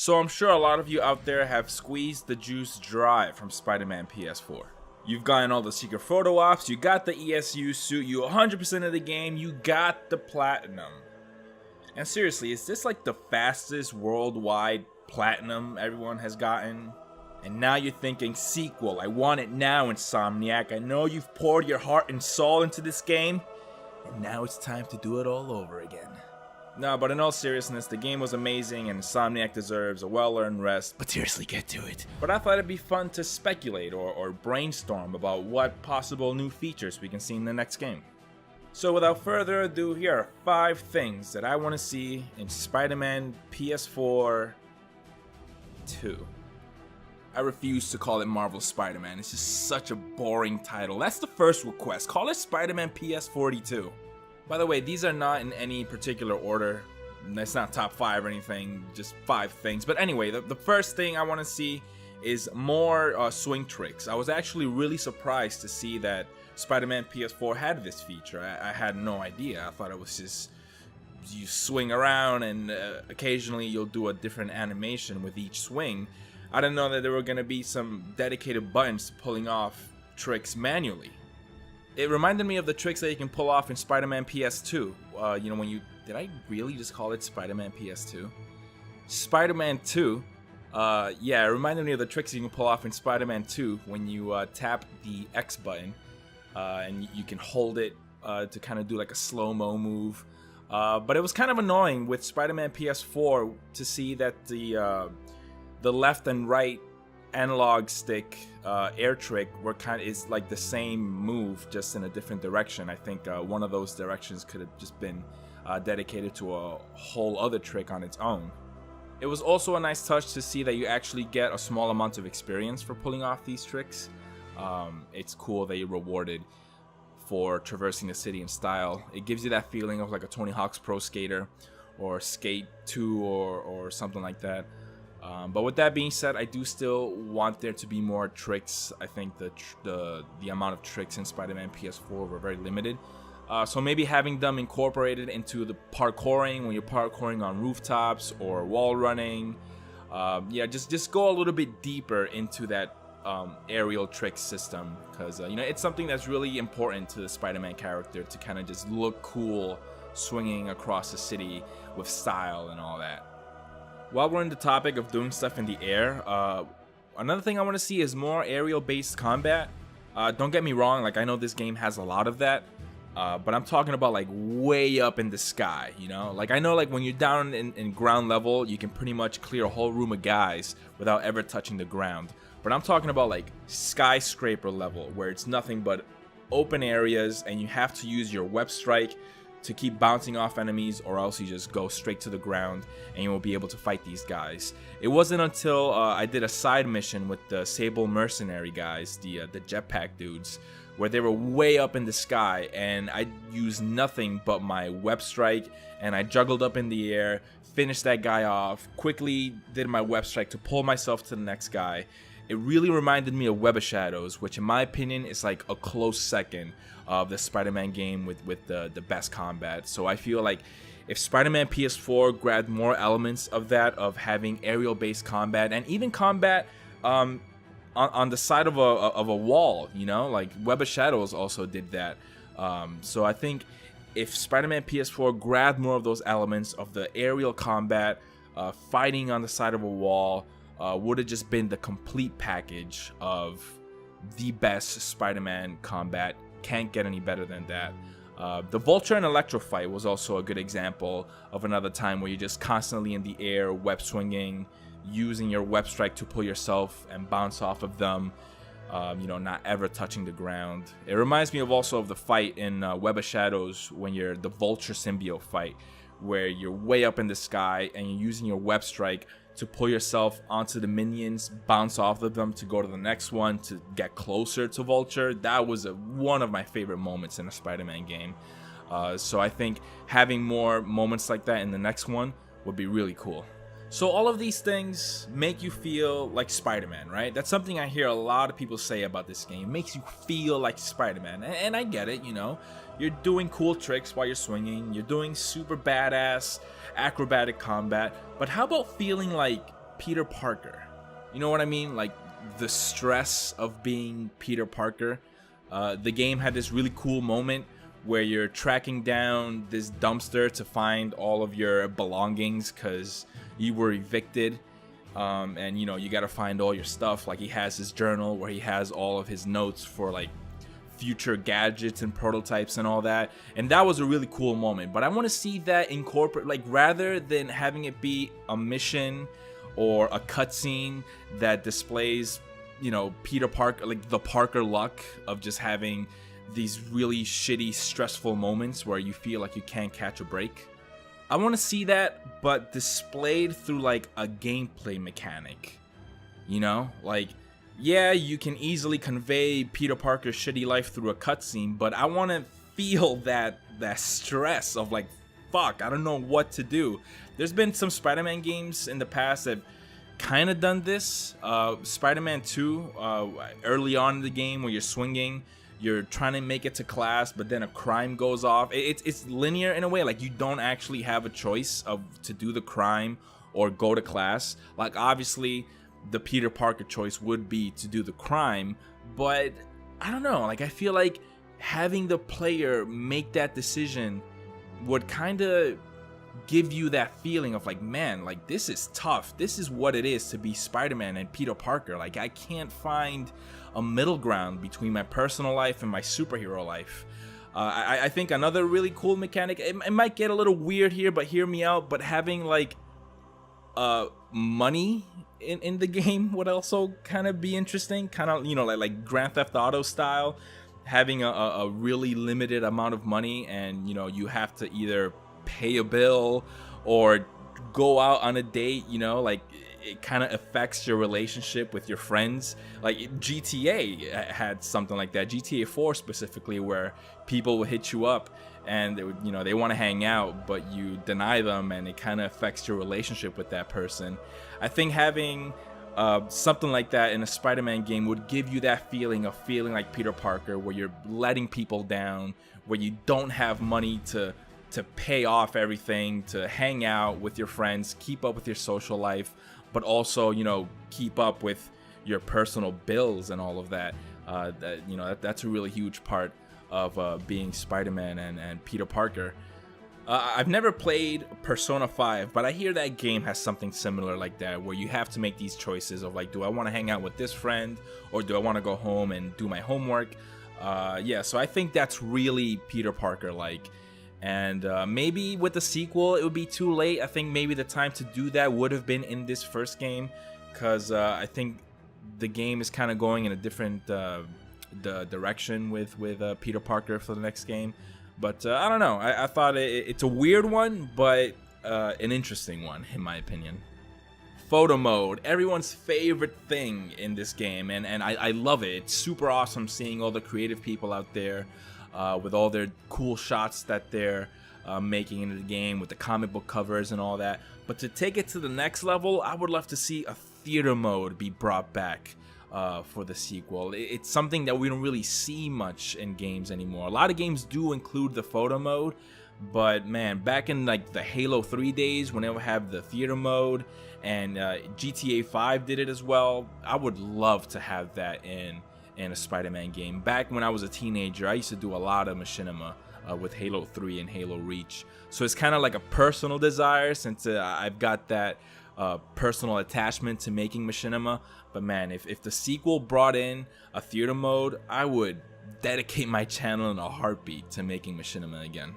So I'm sure a lot of you out there have squeezed the juice dry from Spider-Man PS4. You've gotten all the secret photo ops, you got the ESU suit, you 100% of the game, you got the platinum. And seriously, is this like the fastest worldwide platinum everyone has gotten? And now you're thinking, sequel, I want it now, Insomniac. I know you've poured your heart and soul into this game, and now it's time to do it all over again. No, but in all seriousness, the game was amazing and Insomniac deserves a well-earned rest, but seriously, get to it. But I thought it'd be fun to speculate or brainstorm about what possible new features we can see in the next game. So without further ado, here are 5 things that I want to see in Spider-Man PS4 2. I refuse to call it Marvel Spider-Man, it's just such a boring title. That's the first request, call it Spider-Man PS42. By the way, these are not in any particular order. It's not top 5 or anything, just 5 things. But anyway, the first thing I want to see is more swing tricks. I was actually really surprised to see that Spider-Man PS4 had this feature. I had no idea. I thought it was just you swing around and occasionally you'll do a different animation with each swing. I didn't know that there were going to be some dedicated buttons pulling off tricks manually. It reminded me of the tricks that you can pull off in Spider-Man PS2. You know, when you... Did I really just call it Spider-Man PS2? Spider-Man 2. Yeah, it reminded me of the tricks you can pull off in Spider-Man 2 when you tap the X button. And you can hold it to kind of do like a slow-mo move. But it was kind of annoying with Spider-Man PS4 to see that the left and right analog stick air trick is like the same move, just in a different direction. I think one of those directions could have just been dedicated to a whole other trick on its own. It was also a nice touch to see that you actually get a small amount of experience for pulling off these tricks. It's cool that you're rewarded for traversing the city in style. It gives you that feeling of like a Tony Hawk's Pro Skater or Skate 2 or something like that. But with that being said, I do still want there to be more tricks. I think the amount of tricks in Spider-Man PS4 were very limited. So maybe having them incorporated into the parkouring when you're parkouring on rooftops or wall running. Yeah, just go a little bit deeper into that aerial trick system, because you know, it's something that's really important to the Spider-Man character to kind of just look cool swinging across the city with style and all that. While we're in the topic of doing stuff in the air, another thing I want to see is more aerial-based combat. Don't get me wrong, like I know this game has a lot of that, but I'm talking about like way up in the sky, you know? Like I know like when you're down in ground level, you can pretty much clear a whole room of guys without ever touching the ground. But I'm talking about like skyscraper level, where it's nothing but open areas and you have to use your web strike to keep bouncing off enemies, or else you just go straight to the ground and you won't be able to fight these guys. It wasn't until I did a side mission with the Sable Mercenary guys, the jetpack dudes, where they were way up in the sky and I used nothing but my web strike and I juggled up in the air, finished that guy off, quickly did my web strike to pull myself to the next guy. It really reminded me of Web of Shadows, which in my opinion is like a close second of the Spider-Man game with the best combat. So I feel like if Spider-Man PS4 grabbed more elements of that, of having aerial-based combat and even combat on the side of a wall, you know, like Web of Shadows also did that. So I think if Spider-Man PS4 grabbed more of those elements of the aerial combat, fighting on the side of a wall, would have just been the complete package of the best Spider-Man combat. Can't get any better than that. The Vulture and Electro fight was also a good example of another time where you're just constantly in the air, web swinging, using your web strike to pull yourself and bounce off of them, you know, not ever touching the ground. It reminds me of also of the fight in Web of Shadows when you're the Vulture symbiote fight, where you're way up in the sky and you're using your web strike to pull yourself onto the minions, bounce off of them to go to the next one to get closer to Vulture. That was one of my favorite moments in a Spider-Man game. So I think having more moments like that in the next one would be really cool. So all of these things make you feel like Spider-Man, right? That's something I hear a lot of people say about this game. It makes you feel like Spider-Man, and I get it, you know. You're doing cool tricks while you're swinging. You're doing super badass acrobatic combat. But how about feeling like Peter Parker. You know what I mean? Like the stress of being Peter Parker. The game had this really cool moment where you're tracking down this dumpster to find all of your belongings because you were evicted. And you know, you got to find all your stuff. Like he has his journal where he has all of his notes for like future gadgets and prototypes and all that, and that was a really cool moment. But I want to see that incorporate, like, rather than having it be a mission or a cutscene that displays, you know, Peter Parker, like the Parker luck of just having these really shitty, stressful moments where you feel like you can't catch a break. I want to see that, but displayed through like a gameplay mechanic, you know, like, yeah, you can easily convey Peter Parker's shitty life through a cutscene, but I want to feel that stress of like, fuck, I don't know what to do. There's been some Spider-Man games in the past that kind of done this. Spider-Man 2, early on in the game where you're swinging, you're trying to make it to class, but then a crime goes off. It's linear in a way, like you don't actually have a choice of to do the crime or go to class. Like obviously the Peter Parker choice would be to do the crime, but I don't know, like I feel like having the player make that decision would kind of give you that feeling of like, man, like this is tough. This is what it is to be Spider-Man and Peter Parker. Like I can't find a middle ground between my personal life and my superhero life. I think another really cool mechanic, it might get a little weird here, but hear me out, but having like money in the game would also kind of be interesting, kind of, you know, like Grand Theft Auto style, having a really limited amount of money, and you know, you have to either pay a bill or go out on a date, you know, like it kind of affects your relationship with your friends. Like GTA had something like that, GTA 4 specifically, where people will hit you up and they would, you know, they want to hang out, but you deny them, and it kind of affects your relationship with that person. I think having something like that in a Spider-Man game would give you that feeling of feeling like Peter Parker, where you're letting people down, where you don't have money to pay off everything, to hang out with your friends, keep up with your social life, but also, you know, keep up with your personal bills and all of that. That, you know, that's a really huge part of being Spider-Man and Peter Parker. I've never played Persona 5, but I hear that game has something similar like that, where you have to make these choices of like, do I want to hang out with this friend, or do I want to go home and do my homework? Yeah, so I think that's really Peter Parker like. And maybe with the sequel, it would be too late. I think maybe the time to do that would have been in this first game, because I think the game is kind of going in a different direction with Peter Parker for the next game. But I don't know. I thought it's a weird one, but an interesting one, in my opinion. Photo mode, everyone's favorite thing in this game, and I love it. It's super awesome seeing all the creative people out there with all their cool shots that they're making into the game, with the comic book covers and all that. But to take it to the next level, I would love to see a theater mode be brought back for the sequel. It's something that we don't really see much in games anymore. A lot of games do include the photo mode, but man, back in like the Halo 3 days, when they would have the theater mode, and GTA 5 did it as well, I would love to have that in a Spider-Man game. Back when I was a teenager, I used to do a lot of machinima with Halo 3 and Halo Reach. So it's kind of like a personal desire, since I've got that personal attachment to making machinima. But man, if the sequel brought in a theater mode, I would dedicate my channel in a heartbeat to making machinima again.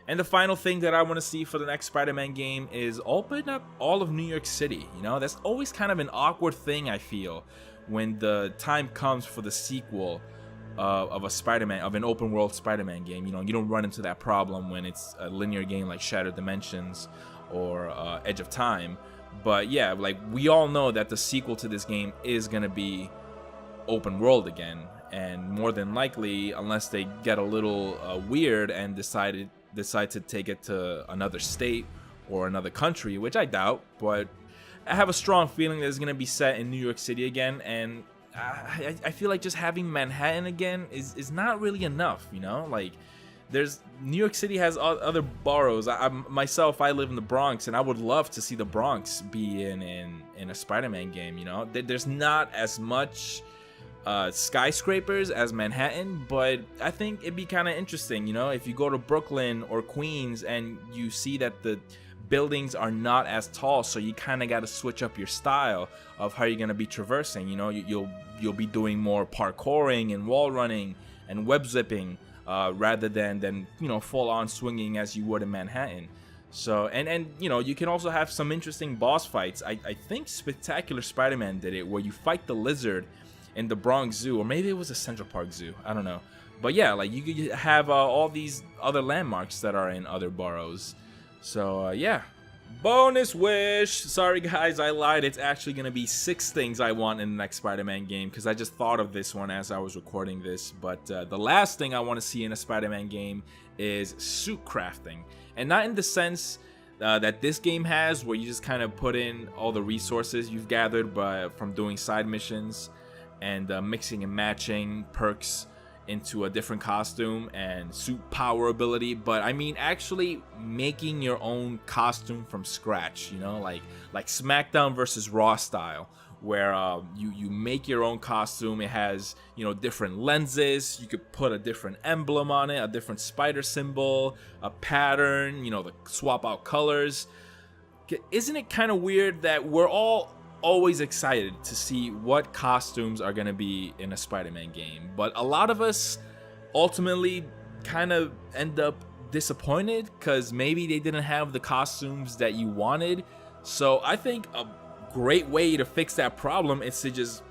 And the final thing that I want to see for the next Spider-Man game is open up all of New York City. You know, that's always kind of an awkward thing, I feel, when the time comes for the sequel of a Spider-Man, of an open world Spider-Man game. You know, you don't run into that problem when it's a linear game like Shattered Dimensions or Edge of Time. But yeah, like we all know that the sequel to this game is gonna be open world again, and more than likely, unless they get a little weird and decide to take it to another state or another country, which I doubt, but I have a strong feeling that it's gonna be set in New York City again. And I feel like just having Manhattan again is not really enough, you know? Like, there's New York City has other boroughs. Myself, I live in the Bronx, and I would love to see the Bronx be in a Spider-Man game. You know, there's not as much skyscrapers as Manhattan, but I think it'd be kind of interesting, you know, if you go to Brooklyn or Queens and you see that the buildings are not as tall, so you kind of got to switch up your style of how you're going to be traversing. You know, you'll be doing more parkouring and wall running and web zipping rather than you know, full on swinging as you would in Manhattan. So and you know, you can also have some interesting boss fights. I think Spectacular Spider-Man did it, where you fight the lizard in the Bronx Zoo, or maybe it was a Central Park Zoo, I don't know. But yeah, like you could have all these other landmarks that are in other boroughs. So yeah, bonus wish. Sorry guys, I lied. It's actually gonna be 6 things I want in the next Spider-Man game, because I just thought of this one as I was recording this. But the last thing I want to see in a Spider-Man game is suit crafting, and not in the sense that this game has, where you just kind of put in all the resources you've gathered from doing side missions and mixing and matching perks into a different costume and suit power ability, but I mean actually making your own costume from scratch, you know, like SmackDown versus Raw style, where you make your own costume. It has, you know, different lenses, you could put a different emblem on it, a different spider symbol, a pattern, you know, swap out colors. Isn't it kind of weird that we're all always excited to see what costumes are going to be in a Spider-Man game, but a lot of us ultimately kind of end up disappointed because maybe they didn't have the costumes that you wanted? So I think a great way to fix that problem is to just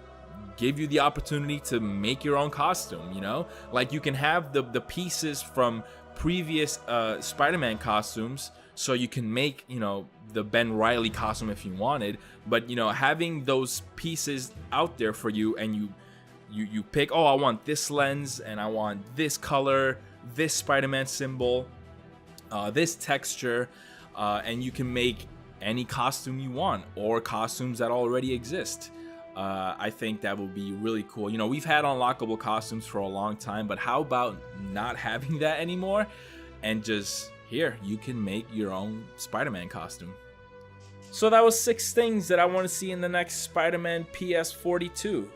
give you the opportunity to make your own costume. You know, like you can have the pieces from previous Spider-Man costumes, so you can make, you know, the Ben Reilly costume if you wanted, but you know, having those pieces out there for you, and you pick, oh, I want this lens, and I want this color, this Spider-Man symbol, this texture, and you can make any costume you want, or costumes that already exist. I think that would be really cool. You know, we've had unlockable costumes for a long time, but how about not having that anymore, and just here, you can make your own Spider-Man costume. So that was 6 things that I want to see in the next Spider-Man PS42.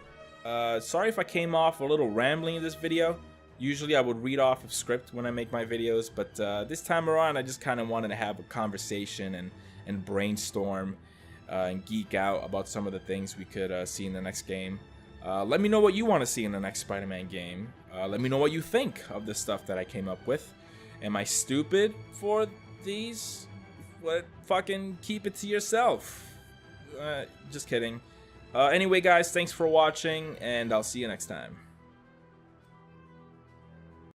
Sorry if I came off a little rambling in this video. Usually I would read off of script when I make my videos, but this time around I just kind of wanted to have a conversation and brainstorm and geek out about some of the things we could see in the next game. Let me know what you want to see in the next Spider-Man game. Let me know what you think of the stuff that I came up with. Am I stupid for these? What? Fucking keep it to yourself. Just kidding. Anyway, guys, thanks for watching, and I'll see you next time.